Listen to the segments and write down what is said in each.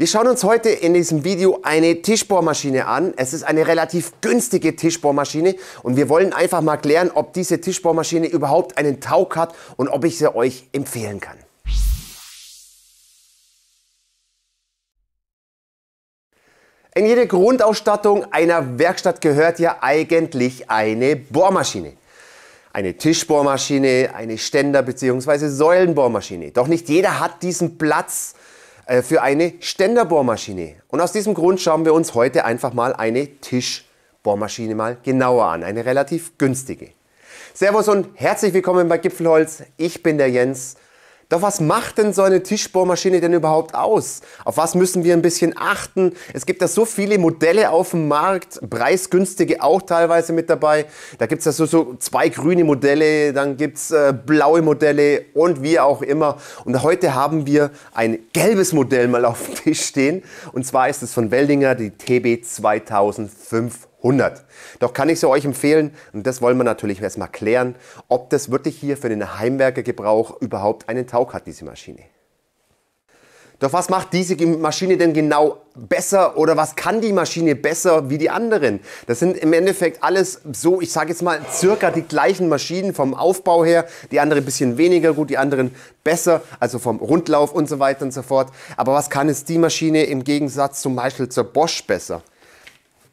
Wir schauen uns heute in diesem Video eine Tischbohrmaschine an. Es ist eine relativ günstige Tischbohrmaschine und wir wollen einfach mal klären, ob diese Tischbohrmaschine überhaupt einen Taug hat und ob ich sie euch empfehlen kann. In jede Grundausstattung einer Werkstatt gehört ja eigentlich eine Bohrmaschine. Eine Tischbohrmaschine, eine Ständer- bzw. Säulenbohrmaschine. Doch nicht jeder hat diesen Platz für eine Ständerbohrmaschine. Und aus diesem Grund schauen wir uns heute einfach mal eine Tischbohrmaschine mal genauer an. Eine relativ günstige. Servus und herzlich willkommen bei Gipfelholz. Ich bin der Jens. Doch was macht denn so eine Tischbohrmaschine denn überhaupt aus? Auf was müssen wir ein bisschen achten? Es gibt da so viele Modelle auf dem Markt, preisgünstige auch teilweise mit dabei. Da gibt es ja so zwei grüne Modelle, dann gibt es blaue Modelle und wie auch immer. Und heute haben wir ein gelbes Modell mal auf dem Tisch stehen. Und zwar ist es von Weldinger, die TB 2500. Doch kann ich sie euch empfehlen, und das wollen wir natürlich erstmal klären, ob das wirklich hier für den Heimwerkergebrauch überhaupt einen Taug hat, diese Maschine. Doch was macht diese Maschine denn genau besser oder was kann die Maschine besser wie die anderen? Das sind im Endeffekt alles so, ich sage jetzt mal, circa die gleichen Maschinen vom Aufbau her. Die andere ein bisschen weniger gut, die anderen besser, also vom Rundlauf und so weiter und so fort. Aber was kann jetzt die Maschine im Gegensatz zum Beispiel zur Bosch besser?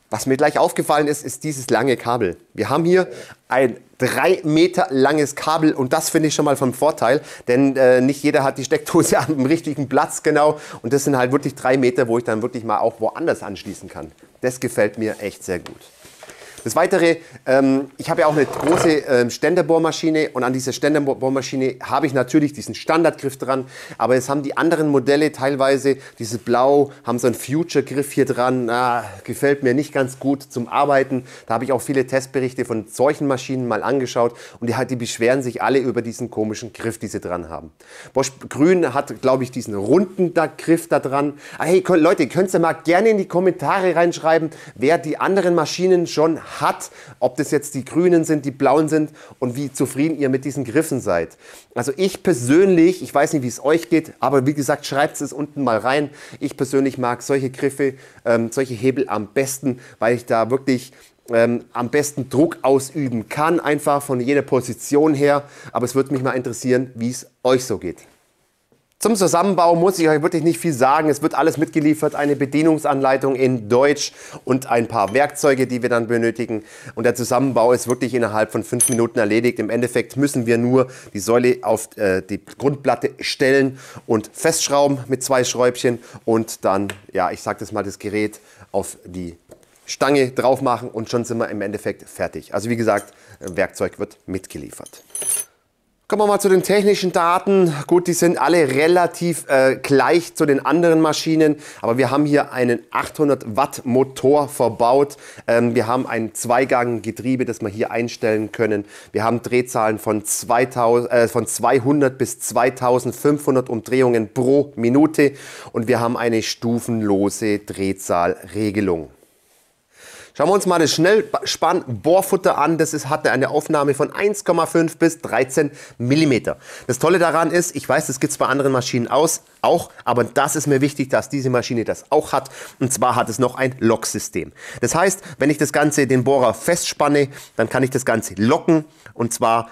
Was mir gleich aufgefallen ist, ist dieses lange Kabel. Wir haben hier ein 3 Meter langes Kabel und das finde ich schon mal vom Vorteil, denn nicht jeder hat die Steckdose am richtigen Platz genau und das sind halt wirklich 3 Meter, wo ich dann wirklich mal auch woanders anschließen kann. Das gefällt mir echt sehr gut. Das Weitere, ich habe ja auch eine große Ständerbohrmaschine und an dieser Ständerbohrmaschine habe ich natürlich diesen Standardgriff dran, aber es haben die anderen Modelle teilweise, diese Blau, haben so einen Future-Griff hier dran, gefällt mir nicht ganz gut zum Arbeiten. Da habe ich auch viele Testberichte von solchen Maschinen mal angeschaut und die beschweren sich alle über diesen komischen Griff, die sie dran haben. Bosch Grün hat, glaube ich, diesen runden Griff da dran. Hey Leute, ihr könnt ja mal gerne in die Kommentare reinschreiben, wer die anderen Maschinen schon hat, ob das jetzt die grünen sind, die blauen sind und wie zufrieden ihr mit diesen Griffen seid. Also ich persönlich, ich weiß nicht, wie es euch geht, aber wie gesagt, schreibt es unten mal rein. Ich persönlich mag solche Griffe, solche Hebel am besten, weil ich da wirklich am besten Druck ausüben kann, einfach von jeder Position her. Aber es würde mich mal interessieren, wie es euch so geht. Zum Zusammenbau muss ich euch wirklich nicht viel sagen. Es wird alles mitgeliefert, eine Bedienungsanleitung in Deutsch und ein paar Werkzeuge, die wir dann benötigen. Und der Zusammenbau ist wirklich innerhalb von 5 Minuten erledigt. Im Endeffekt müssen wir nur die Säule auf die Grundplatte stellen und festschrauben mit 2 Schräubchen und dann, ja, ich sage das mal, das Gerät auf die Stange drauf machen und schon sind wir im Endeffekt fertig. Also wie gesagt, Werkzeug wird mitgeliefert. Kommen wir mal zu den technischen Daten. Gut, die sind alle relativ gleich zu den anderen Maschinen, aber wir haben hier einen 800 Watt Motor verbaut. Wir haben ein Zweigang-Getriebe, das wir hier einstellen können. Wir haben Drehzahlen von 200 bis 2500 Umdrehungen pro Minute und wir haben eine stufenlose Drehzahlregelung. Schauen wir uns mal das Schnellspann-Bohrfutter an. Das hat eine Aufnahme von 1,5 bis 13 mm. Das Tolle daran ist, ich weiß, das gibt es bei anderen Maschinen auch, aber das ist mir wichtig, dass diese Maschine das auch hat. Und zwar hat es noch ein Locksystem. Das heißt, wenn ich das Ganze, den Bohrer festspanne, dann kann ich das Ganze locken und zwar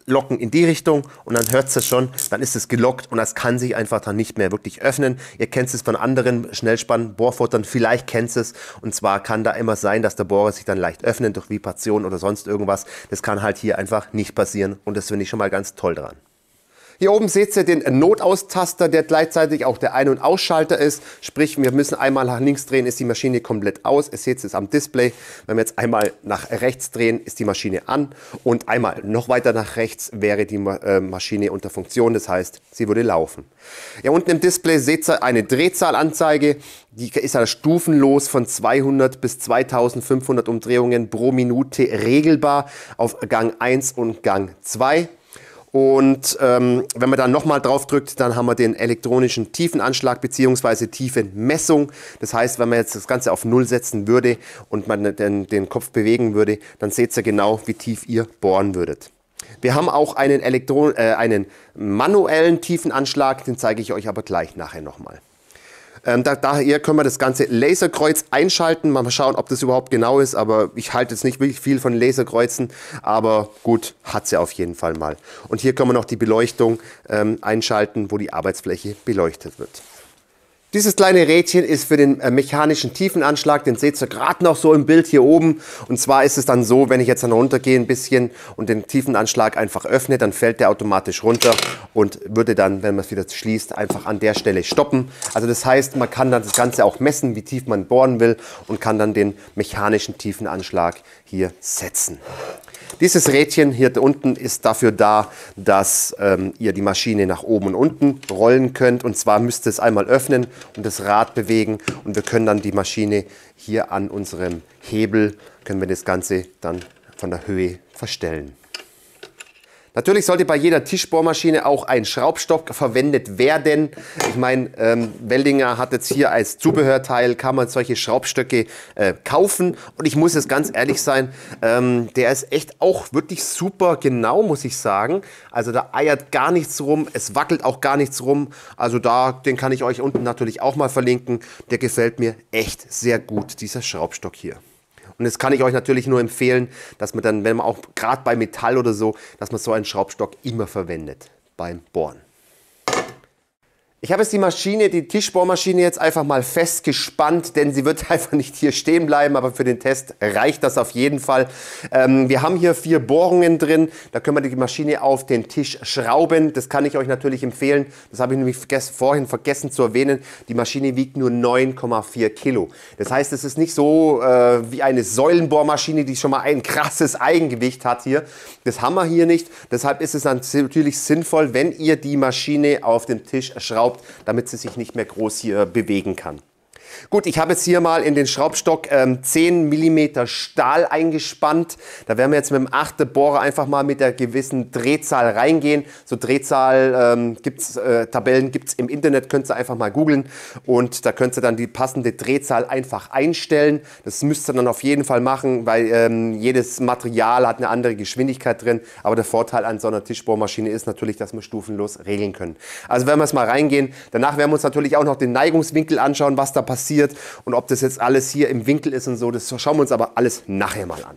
locken in die Richtung und dann hört es schon, dann ist es gelockt und das kann sich einfach dann nicht mehr wirklich öffnen. Ihr kennt es von anderen Schnellspann-Bohrfuttern, vielleicht kennt es und zwar kann da immer sein, dass der Bohrer sich dann leicht öffnet durch Vibration oder sonst irgendwas. Das kann halt hier einfach nicht passieren und das finde ich schon mal ganz toll dran. Hier oben seht ihr den Notaustaster, der gleichzeitig auch der Ein- und Ausschalter ist. Sprich, wir müssen einmal nach links drehen, ist die Maschine komplett aus. Ihr seht es am Display. Wenn wir jetzt einmal nach rechts drehen, ist die Maschine an. Und einmal noch weiter nach rechts wäre die Maschine unter Funktion. Das heißt, sie würde laufen. Ja, unten im Display seht ihr eine Drehzahlanzeige. Die ist ja stufenlos von 200 bis 2500 Umdrehungen pro Minute regelbar auf Gang 1 und Gang 2. Und wenn man dann nochmal drauf drückt, dann haben wir den elektronischen Tiefenanschlag bzw. Tiefenmessung. Das heißt, wenn man jetzt das Ganze auf 0 setzen würde und man den Kopf bewegen würde, dann seht ihr genau, wie tief ihr bohren würdet. Wir haben auch einen manuellen Tiefenanschlag, den zeige ich euch aber gleich nachher nochmal. Daher können wir das ganze Laserkreuz einschalten. Mal schauen, ob das überhaupt genau ist. Aber ich halte jetzt nicht wirklich viel von Laserkreuzen. Aber gut, hat sie auf jeden Fall mal. Und hier können wir noch die Beleuchtung einschalten, wo die Arbeitsfläche beleuchtet wird. Dieses kleine Rädchen ist für den mechanischen Tiefenanschlag, den seht ihr gerade noch so im Bild hier oben. Und zwar ist es dann so, wenn ich jetzt dann runtergehe ein bisschen und den Tiefenanschlag einfach öffne, dann fällt der automatisch runter und würde dann, wenn man es wieder schließt, einfach an der Stelle stoppen. Also das heißt, man kann dann das Ganze auch messen, wie tief man bohren will und kann dann den mechanischen Tiefenanschlag hier setzen. Dieses Rädchen hier unten ist dafür da, dass ihr die Maschine nach oben und unten rollen könnt. Und zwar müsst ihr es einmal öffnen und das Rad bewegen. Und wir können dann die Maschine hier an unserem Hebel, können wir das Ganze dann von der Höhe verstellen. Natürlich sollte bei jeder Tischbohrmaschine auch ein Schraubstock verwendet werden. Ich meine, Weldinger hat jetzt hier als Zubehörteil, kann man solche Schraubstöcke kaufen. Und ich muss jetzt ganz ehrlich sein, der ist echt auch wirklich super genau, muss ich sagen. Also da eiert gar nichts rum, es wackelt auch gar nichts rum. Also den kann ich euch unten natürlich auch mal verlinken. Der gefällt mir echt sehr gut, dieser Schraubstock hier. Und das kann ich euch natürlich nur empfehlen, dass man dann, wenn man auch gerade bei Metall oder so, dass man so einen Schraubstock immer verwendet beim Bohren. Ich habe jetzt die Tischbohrmaschine jetzt einfach mal festgespannt, denn sie wird einfach nicht hier stehen bleiben, aber für den Test reicht das auf jeden Fall. Wir haben hier 4 Bohrungen drin, da können wir die Maschine auf den Tisch schrauben. Das kann ich euch natürlich empfehlen, das habe ich nämlich vorhin vergessen zu erwähnen. Die Maschine wiegt nur 9,4 Kilo. Das heißt, es ist nicht so wie eine Säulenbohrmaschine, die schon mal ein krasses Eigengewicht hat hier. Das haben wir hier nicht, deshalb ist es natürlich sinnvoll, wenn ihr die Maschine auf dem Tisch schraubt, damit sie sich nicht mehr groß hier bewegen kann. Gut, ich habe jetzt hier mal in den Schraubstock 10 mm Stahl eingespannt. Da werden wir jetzt mit dem 8. Bohrer einfach mal mit der gewissen Drehzahl reingehen. So Tabellen gibt es im Internet, könnt ihr einfach mal googeln. Und da könnt ihr dann die passende Drehzahl einfach einstellen. Das müsst ihr dann auf jeden Fall machen, weil jedes Material hat eine andere Geschwindigkeit drin. Aber der Vorteil an so einer Tischbohrmaschine ist natürlich, dass wir stufenlos regeln können. Also werden wir es mal reingehen. Danach werden wir uns natürlich auch noch den Neigungswinkel anschauen, was da passiert. Und ob das jetzt alles hier im Winkel ist und so, das schauen wir uns aber alles nachher mal an.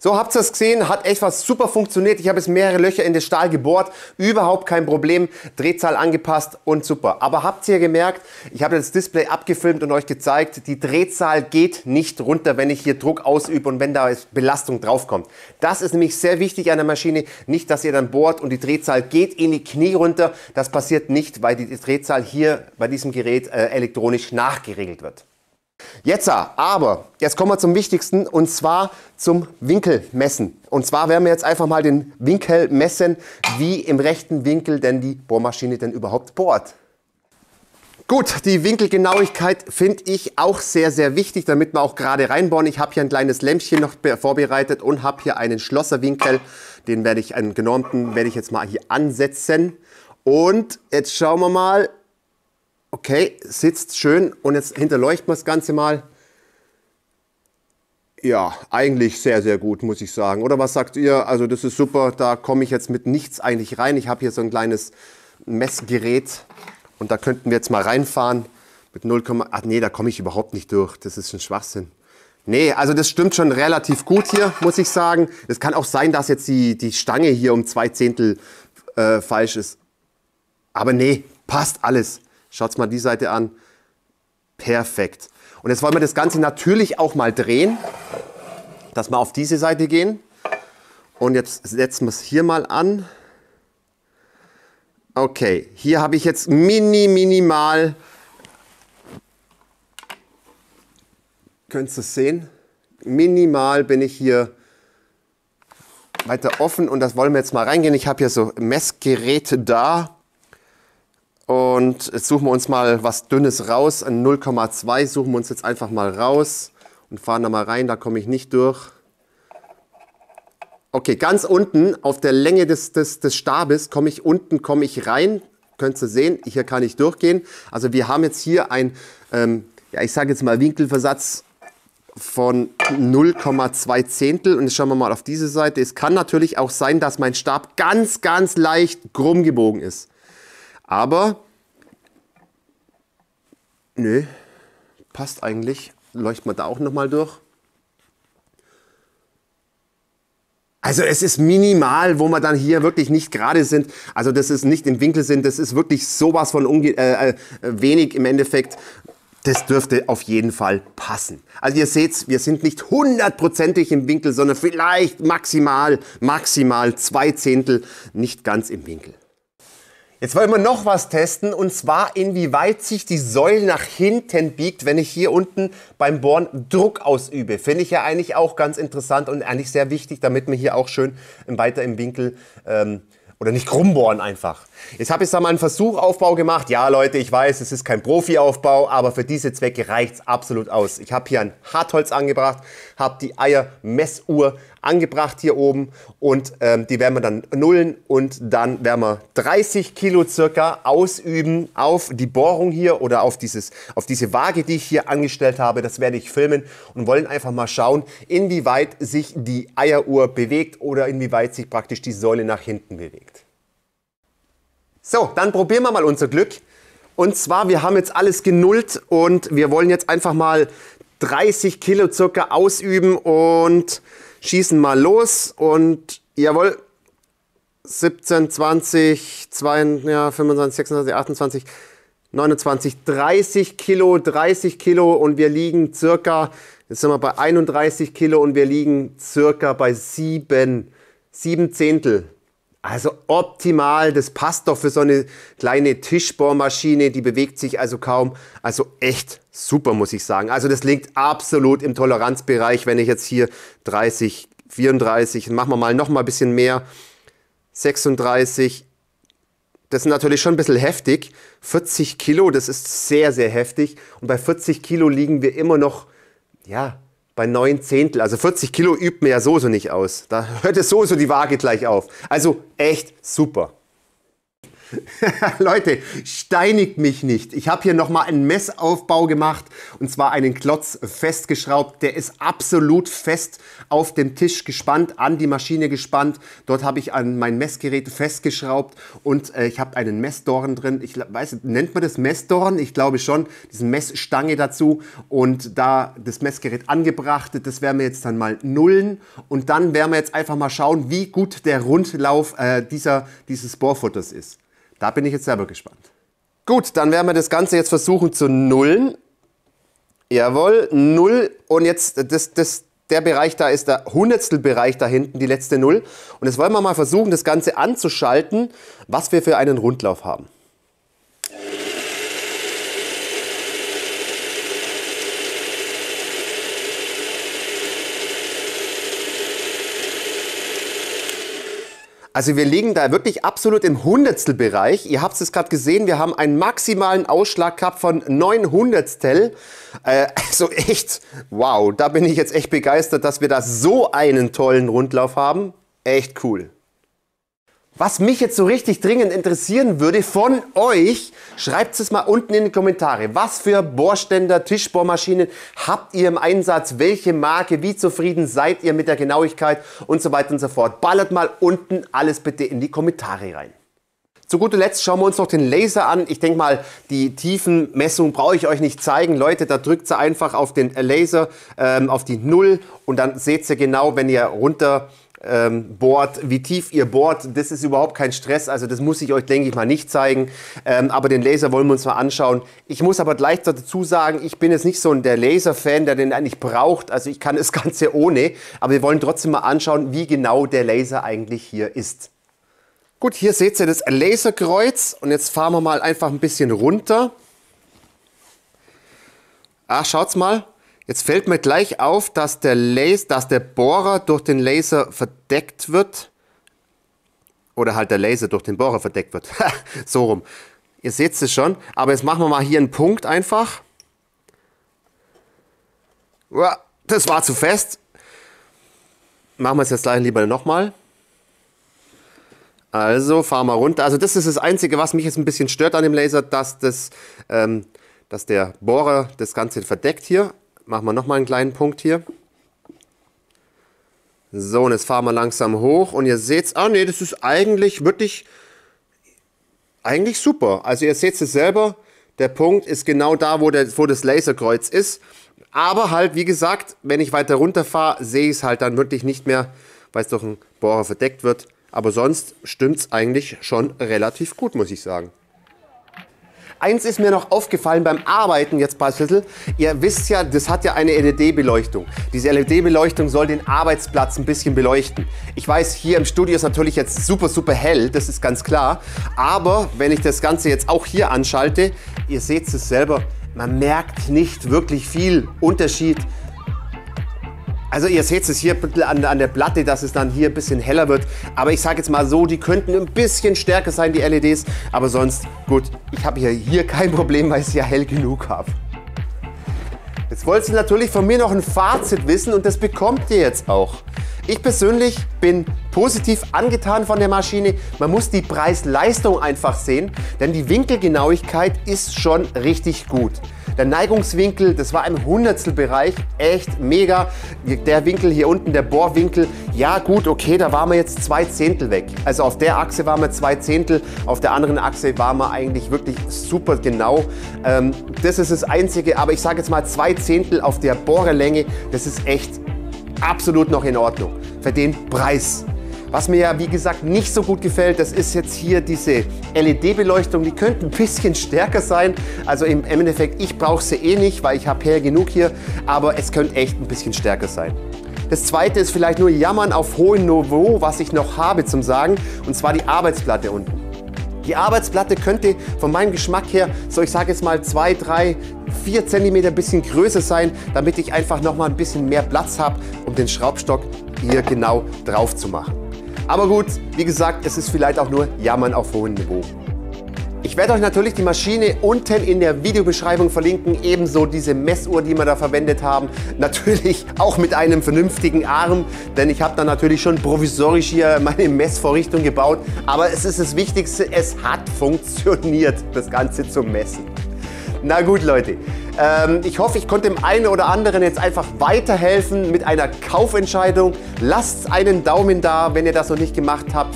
So, habt ihr es gesehen, hat echt was super funktioniert. Ich habe jetzt mehrere Löcher in den Stahl gebohrt, überhaupt kein Problem, Drehzahl angepasst und super. Aber habt ihr gemerkt, ich habe das Display abgefilmt und euch gezeigt, die Drehzahl geht nicht runter, wenn ich hier Druck ausübe und wenn da Belastung draufkommt. Das ist nämlich sehr wichtig an der Maschine, nicht, dass ihr dann bohrt und die Drehzahl geht in die Knie runter. Das passiert nicht, weil die Drehzahl hier bei diesem Gerät elektronisch nachgeregelt wird. Jetzt kommen wir zum Wichtigsten und zwar zum Winkelmessen. Und zwar werden wir jetzt einfach mal den Winkel messen, wie im rechten Winkel denn die Bohrmaschine denn überhaupt bohrt. Gut, die Winkelgenauigkeit finde ich auch sehr, sehr wichtig, damit wir auch gerade reinbohren. Ich habe hier ein kleines Lämpchen noch vorbereitet und habe hier einen Schlosserwinkel. Einen genormten werde ich jetzt mal hier ansetzen. Und jetzt schauen wir mal. Okay, sitzt schön und jetzt hinterleuchten wir das Ganze mal. Ja, eigentlich sehr, sehr gut, muss ich sagen. Oder was sagt ihr? Also das ist super, da komme ich jetzt mit nichts eigentlich rein. Ich habe hier so ein kleines Messgerät und da könnten wir jetzt mal reinfahren mit 0, ach nee, da komme ich überhaupt nicht durch. Das ist ein Schwachsinn. Nee, also das stimmt schon relativ gut hier, muss ich sagen. Es kann auch sein, dass jetzt die Stange hier um 2 Zehntel falsch ist. Aber nee. Passt alles. Schaut mal die Seite an. Perfekt. Und jetzt wollen wir das Ganze natürlich auch mal drehen, dass wir auf diese Seite gehen. Und jetzt setzen wir es hier mal an. Okay, hier habe ich jetzt minimal, könnt ihr es sehen, minimal bin ich hier weiter offen und das wollen wir jetzt mal reingehen. Ich habe hier so Messgeräte da und jetzt suchen wir uns mal was Dünnes raus. Ein 0,2 suchen wir uns jetzt einfach mal raus und fahren da mal rein, da komme ich nicht durch. Okay, ganz unten auf der Länge des Stabes komme ich rein. Könnt ihr sehen, hier kann ich durchgehen. Also wir haben jetzt hier ein, ja, ich sage jetzt mal Winkelversatz von 0,2 Zehntel. Und jetzt schauen wir mal auf diese Seite. Es kann natürlich auch sein, dass mein Stab ganz leicht krumm gebogen ist. Aber, nö, passt eigentlich. Leuchten wir da auch nochmal durch. Also es ist minimal, wo wir dann hier wirklich nicht gerade sind. Also das ist nicht im Winkel sind, das ist wirklich sowas von wenig im Endeffekt. Das dürfte auf jeden Fall passen. Also ihr seht, wir sind nicht hundertprozentig im Winkel, sondern vielleicht maximal 2 Zehntel nicht ganz im Winkel. Jetzt wollen wir noch was testen und zwar inwieweit sich die Säule nach hinten biegt, wenn ich hier unten beim Bohren Druck ausübe. Finde ich ja eigentlich auch ganz interessant und eigentlich sehr wichtig, damit wir hier auch schön weiter im Winkel oder nicht krumm bohren einfach. Jetzt habe ich da mal einen Versuchaufbau gemacht. Ja Leute, ich weiß, es ist kein Profi-Aufbau, aber für diese Zwecke reicht es absolut aus. Ich habe hier ein Hartholz angebracht, habe die Eiermessuhr angebracht hier oben und die werden wir dann nullen und dann werden wir 30 Kilo circa ausüben auf die Bohrung hier oder auf diese Waage, die ich hier angestellt habe. Das werde ich filmen und wollen einfach mal schauen, inwieweit sich die Eieruhr bewegt oder inwieweit sich praktisch die Säule nach hinten bewegt. So, dann probieren wir mal unser Glück. Und zwar, wir haben jetzt alles genullt und wir wollen jetzt einfach mal 30 Kilo circa ausüben und schießen mal los. Und jawohl, 17, 20, 22, ja, 25, 26, 28, 29, 30 Kilo und wir liegen circa, jetzt sind wir bei 31 Kilo und wir liegen circa bei 7 Zehntel. Also optimal, das passt doch für so eine kleine Tischbohrmaschine, die bewegt sich also kaum. Also echt super, muss ich sagen. Also das liegt absolut im Toleranzbereich, wenn ich jetzt hier 30, 34, machen wir mal noch mal ein bisschen mehr, 36, das ist natürlich schon ein bisschen heftig. 40 Kilo, das ist sehr heftig. Und bei 40 Kilo liegen wir immer noch, ja, bei 9 Zehntel. Also 40 Kilo übt man ja so nicht aus. Da hört es so die Waage gleich auf. Also echt super. Leute, steinigt mich nicht. Ich habe hier nochmal einen Messaufbau gemacht und zwar einen Klotz festgeschraubt. Der ist absolut fest auf dem Tisch gespannt, an die Maschine gespannt. Dort habe ich an mein Messgerät festgeschraubt und ich habe einen Messdorn drin. Ich weiß, nennt man das Messdorn? Ich glaube schon. Diese Messstange dazu und da das Messgerät angebracht. Das werden wir jetzt dann mal nullen und dann werden wir jetzt einfach mal schauen, wie gut der Rundlauf dieses Bohrfutters ist. Da bin ich jetzt selber gespannt. Gut, dann werden wir das Ganze jetzt versuchen zu nullen. Jawohl, 0. Und jetzt, der Bereich da ist der Hundertstelbereich da hinten, die letzte 0. Und jetzt wollen wir mal versuchen, das Ganze anzuschalten, was wir für einen Rundlauf haben. Also wir liegen da wirklich absolut im Hundertstelbereich. Ihr habt es gerade gesehen, wir haben einen maximalen Ausschlag gehabt von 9 Hundertstel. Also echt, wow, da bin ich jetzt echt begeistert, dass wir da so einen tollen Rundlauf haben. Echt cool. Was mich jetzt so richtig dringend interessieren würde von euch, schreibt es mal unten in die Kommentare. Was für Bohrständer, Tischbohrmaschinen habt ihr im Einsatz? Welche Marke? Wie zufrieden seid ihr mit der Genauigkeit? Und so weiter und so fort. Ballert mal unten alles bitte in die Kommentare rein. Zu guter Letzt schauen wir uns noch den Laser an. Ich denke mal, die Tiefenmessung brauche ich euch nicht zeigen. Leute, da drückt ihr einfach auf den Laser, auf die 0 und dann seht ihr genau, wenn ihr runter bohrt, wie tief ihr bohrt, das ist überhaupt kein Stress, also das muss ich euch, denke ich mal, nicht zeigen, aber den Laser wollen wir uns mal anschauen. Ich muss aber gleich dazu sagen, ich bin jetzt nicht so der Laser-Fan, der den eigentlich braucht, also ich kann das Ganze ohne, aber wir wollen trotzdem mal anschauen, wie genau der Laser eigentlich hier ist. Gut, hier seht ihr das Laserkreuz und jetzt fahren wir mal einfach ein bisschen runter. Ach, schaut's mal. Jetzt fällt mir gleich auf, dass der Bohrer durch den Laser verdeckt wird. Oder halt der Laser durch den Bohrer verdeckt wird. So rum. Ihr seht es schon. Aber jetzt machen wir mal hier einen Punkt einfach. Das war zu fest. Machen wir es jetzt gleich lieber nochmal. Also fahren wir runter. Also das ist das Einzige, was mich jetzt ein bisschen stört an dem Laser, dass der Bohrer das Ganze verdeckt hier. Machen wir nochmal einen kleinen Punkt hier. So, und jetzt fahren wir langsam hoch und ihr seht, ah ne, das ist eigentlich wirklich, super. Also ihr seht es selber, der Punkt ist genau da, wo das Laserkreuz ist. Aber halt, wie gesagt, wenn ich weiter runter fahre, sehe ich es halt dann wirklich nicht mehr, weil es durch einen Bohrer verdeckt wird. Aber sonst stimmt es eigentlich schon relativ gut, muss ich sagen. Eins ist mir noch aufgefallen beim Arbeiten jetzt bei Schüssel. Ihr wisst ja, das hat ja eine LED-Beleuchtung. Diese LED-Beleuchtung soll den Arbeitsplatz ein bisschen beleuchten. Ich weiß, hier im Studio ist natürlich jetzt super, super hell, das ist ganz klar. Aber wenn ich das Ganze jetzt auch hier anschalte, ihr seht es selber, man merkt nicht wirklich viel Unterschied. Also ihr seht es hier an der Platte, dass es dann hier ein bisschen heller wird. Aber ich sage jetzt mal so, die könnten ein bisschen stärker sein, die LEDs. Aber sonst, gut, ich habe hier kein Problem, weil ich es ja hell genug habe. Jetzt wollt ihr natürlich von mir noch ein Fazit wissen und das bekommt ihr jetzt auch. Ich persönlich bin positiv angetan von der Maschine. Man muss die Preis-Leistung einfach sehen, denn die Winkelgenauigkeit ist schon richtig gut. Der Neigungswinkel, das war im Hundertstelbereich, echt mega. Der Winkel hier unten, der Bohrwinkel, ja gut, okay, da waren wir jetzt 2 Zehntel weg. Also auf der Achse waren wir 2 Zehntel, auf der anderen Achse waren wir eigentlich wirklich super genau. Das ist das Einzige, aber ich sage jetzt mal 2 Zehntel auf der Bohrerlänge, das ist echt absolut noch in Ordnung für den Preis. Was mir ja wie gesagt nicht so gut gefällt, das ist jetzt hier diese LED-Beleuchtung, die könnte ein bisschen stärker sein. Also im Endeffekt, ich brauche sie eh nicht, weil ich habe hell genug hier, aber es könnte echt ein bisschen stärker sein. Das zweite ist vielleicht nur Jammern auf hohem Niveau, was ich noch habe zum Sagen, und zwar die Arbeitsplatte unten. Die Arbeitsplatte könnte von meinem Geschmack her, so ich sage jetzt mal 2, 3, 4 cm ein bisschen größer sein, damit ich einfach noch mal ein bisschen mehr Platz habe, um den Schraubstock hier genau drauf zu machen. Aber gut, wie gesagt, es ist vielleicht auch nur Jammern auf hohem Niveau. Ich werde euch natürlich die Maschine unten in der Videobeschreibung verlinken, ebenso diese Messuhr, die wir da verwendet haben. Natürlich auch mit einem vernünftigen Arm, denn ich habe da natürlich schon provisorisch hier meine Messvorrichtung gebaut. Aber es ist das Wichtigste, es hat funktioniert, das Ganze zu messen. Na gut, Leute, ich hoffe, ich konnte dem einen oder anderen jetzt einfach weiterhelfen mit einer Kaufentscheidung. Lasst einen Daumen da, wenn ihr das noch nicht gemacht habt.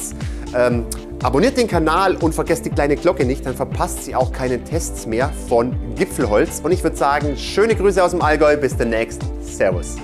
Abonniert den Kanal und vergesst die kleine Glocke nicht, dann verpasst ihr auch keine Tests mehr von Gipfelholz. Und ich würde sagen, schöne Grüße aus dem Allgäu, bis demnächst. Servus.